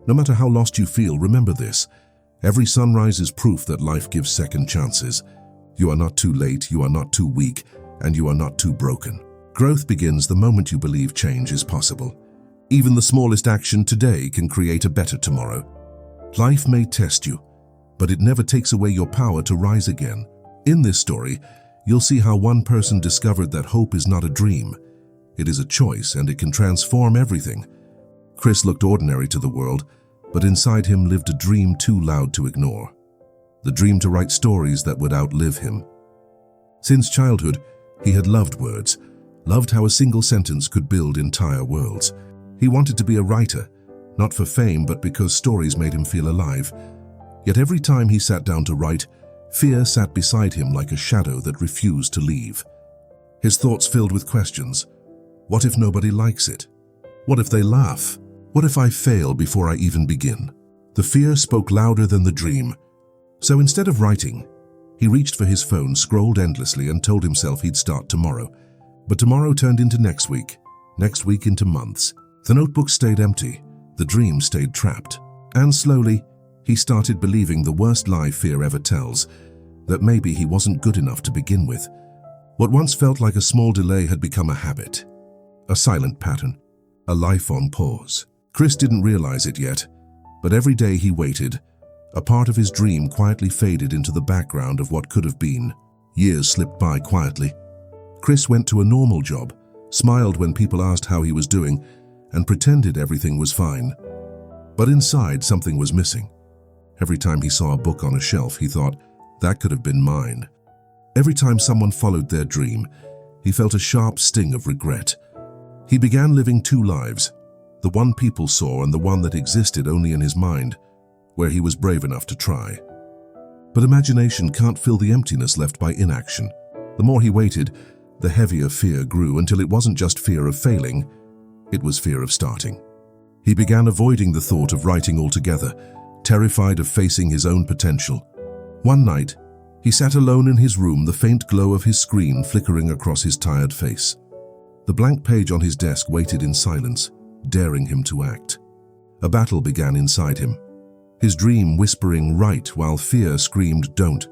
No matter how lost you feel, remember this. Every sunrise is proof that life gives second chances. You are not too late, you are not too weak, and you are not too broken. Growth begins the moment you believe change is possible. Even the smallest action today can create a better tomorrow. Life may test you, but it never takes away your power to rise again. In this story, you'll see how one person discovered that hope is not a dream. It is a choice, and it can transform everything. Chris looked ordinary to the world, but inside him lived a dream too loud to ignore. The dream to write stories that would outlive him. Since childhood, he had loved words, loved how a single sentence could build entire worlds. He wanted to be a writer, not for fame, but because stories made him feel alive. Yet every time he sat down to write, fear sat beside him like a shadow that refused to leave. His thoughts filled with questions. What if nobody likes it? What if they laugh? What if I fail before I even begin? The fear spoke louder than the dream. So instead of writing, he reached for his phone, scrolled endlessly, and told himself he'd start tomorrow. But tomorrow turned into next week into months. The notebook stayed empty, the dream stayed trapped. And slowly, he started believing the worst lie fear ever tells, that maybe he wasn't good enough to begin with. What once felt like a small delay had become a habit, a silent pattern, a life on pause. Chris didn't realize it yet, but every day he waited, a part of his dream quietly faded into the background of what could have been. Years slipped by quietly. Chris went to a normal job, smiled when people asked how he was doing, and pretended everything was fine. But inside, something was missing. Every time he saw a book on a shelf, he thought, that could have been mine. Every time someone followed their dream, he felt a sharp sting of regret. He began living two lives, the one people saw and the one that existed only in his mind, where he was brave enough to try. But imagination can't fill the emptiness left by inaction. The more he waited, the heavier fear grew, until it wasn't just fear of failing, it was fear of starting. He began avoiding the thought of writing altogether, terrified of facing his own potential. One night, he sat alone in his room, the faint glow of his screen flickering across his tired face. The blank page on his desk waited in silence, daring him to act. A battle began inside him. His dream whispering write while fear screamed don't.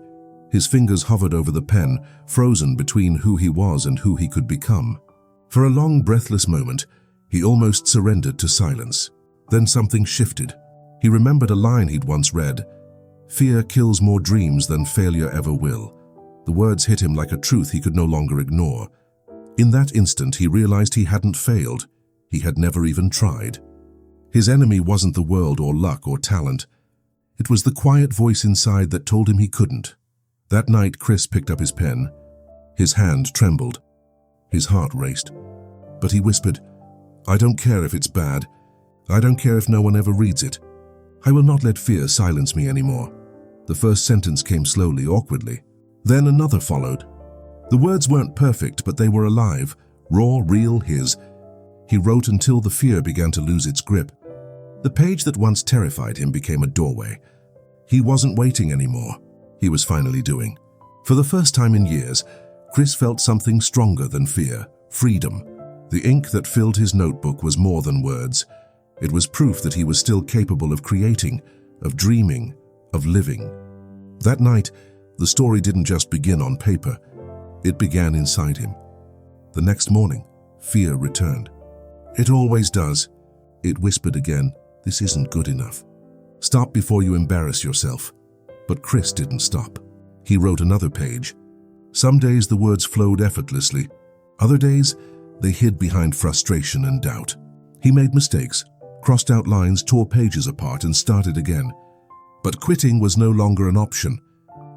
His fingers hovered over the pen, frozen between who he was and who he could become. For a long, breathless moment, he almost surrendered to silence. Then something shifted. He remembered a line he'd once read, "Fear kills more dreams than failure ever will." The words hit him like a truth he could no longer ignore. In that instant, he realized he hadn't failed. He had never even tried. His enemy wasn't the world or luck or talent. It was the quiet voice inside that told him he couldn't. That night, Chris picked up his pen. His hand trembled. His heart raced. But he whispered, "I don't care if it's bad. I don't care if no one ever reads it. I will not let fear silence me anymore." The first sentence came slowly, awkwardly. Then another followed. The words weren't perfect, but they were alive, raw, real, his. He wrote until the fear began to lose its grip. The page that once terrified him became a doorway. He wasn't waiting anymore. He was finally doing. For the first time in years, Chris felt something stronger than fear, freedom. The ink that filled his notebook was more than words. It was proof that he was still capable of creating, of dreaming, of living. That night, the story didn't just begin on paper. It began inside him. The next morning, fear returned. "It always does," it whispered again. "This isn't good enough. Stop before you embarrass yourself." But Chris didn't stop. He wrote another page. Some days the words flowed effortlessly. Other days, they hid behind frustration and doubt. He made mistakes, crossed out lines, tore pages apart, and started again. But quitting was no longer an option.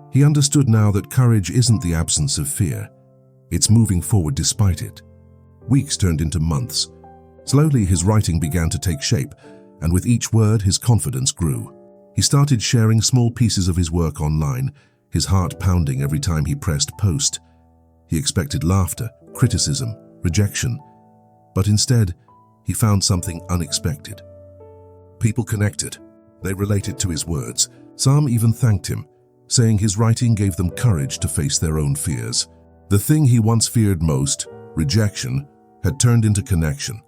He understood now that courage isn't the absence of fear. It's moving forward despite it. Weeks turned into months. Slowly, his writing began to take shape, and with each word, his confidence grew. He started sharing small pieces of his work online, his heart pounding every time he pressed post. He expected laughter, criticism, rejection. But instead, he found something unexpected. People connected. They related to his words. Some even thanked him, saying his writing gave them courage to face their own fears. The thing he once feared most, rejection, had turned into connection.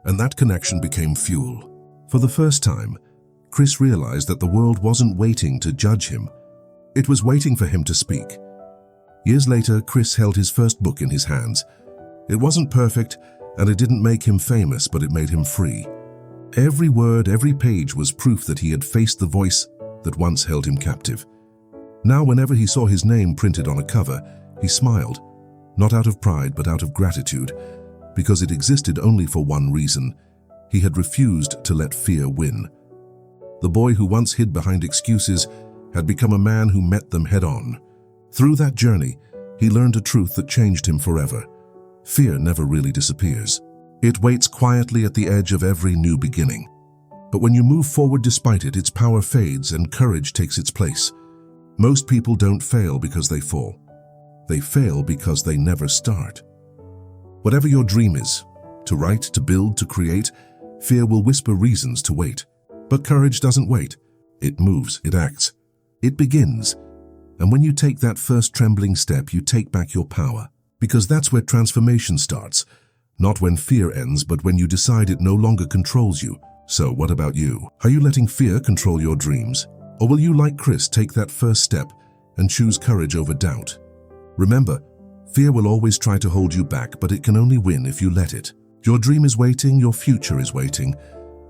And that connection became fuel. For the first time, Chris realized that the world wasn't waiting to judge him. It was waiting for him to speak. Years later, Chris held his first book in his hands. It wasn't perfect, and it didn't make him famous, but it made him free. Every word, every page was proof that he had faced the voice that once held him captive. Now, whenever he saw his name printed on a cover, he smiled, not out of pride, but out of gratitude, because it existed only for one reason. He had refused to let fear win. The boy who once hid behind excuses had become a man who met them head-on. Through that journey, he learned a truth that changed him forever. Fear never really disappears. It waits quietly at the edge of every new beginning. But when you move forward despite it, its power fades and courage takes its place. Most people don't fail because they fall. They fail because they never start. Whatever your dream is, to write, to build, to create, fear will whisper reasons to wait. But courage doesn't wait. It moves, it acts, it begins. And when you take that first trembling step, you take back your power. Because that's where transformation starts. Not when fear ends, but when you decide it no longer controls you. So what about you? Are you letting fear control your dreams? Or will you, like Chris, take that first step and choose courage over doubt? Remember, fear will always try to hold you back, but it can only win if you let it. Your dream is waiting, your future is waiting,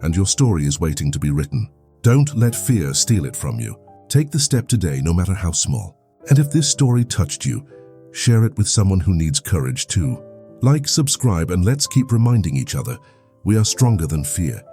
and your story is waiting to be written. Don't let fear steal it from you. Take the step today, no matter how small. And if this story touched you, share it with someone who needs courage too. Like, subscribe, and let's keep reminding each other we are stronger than fear.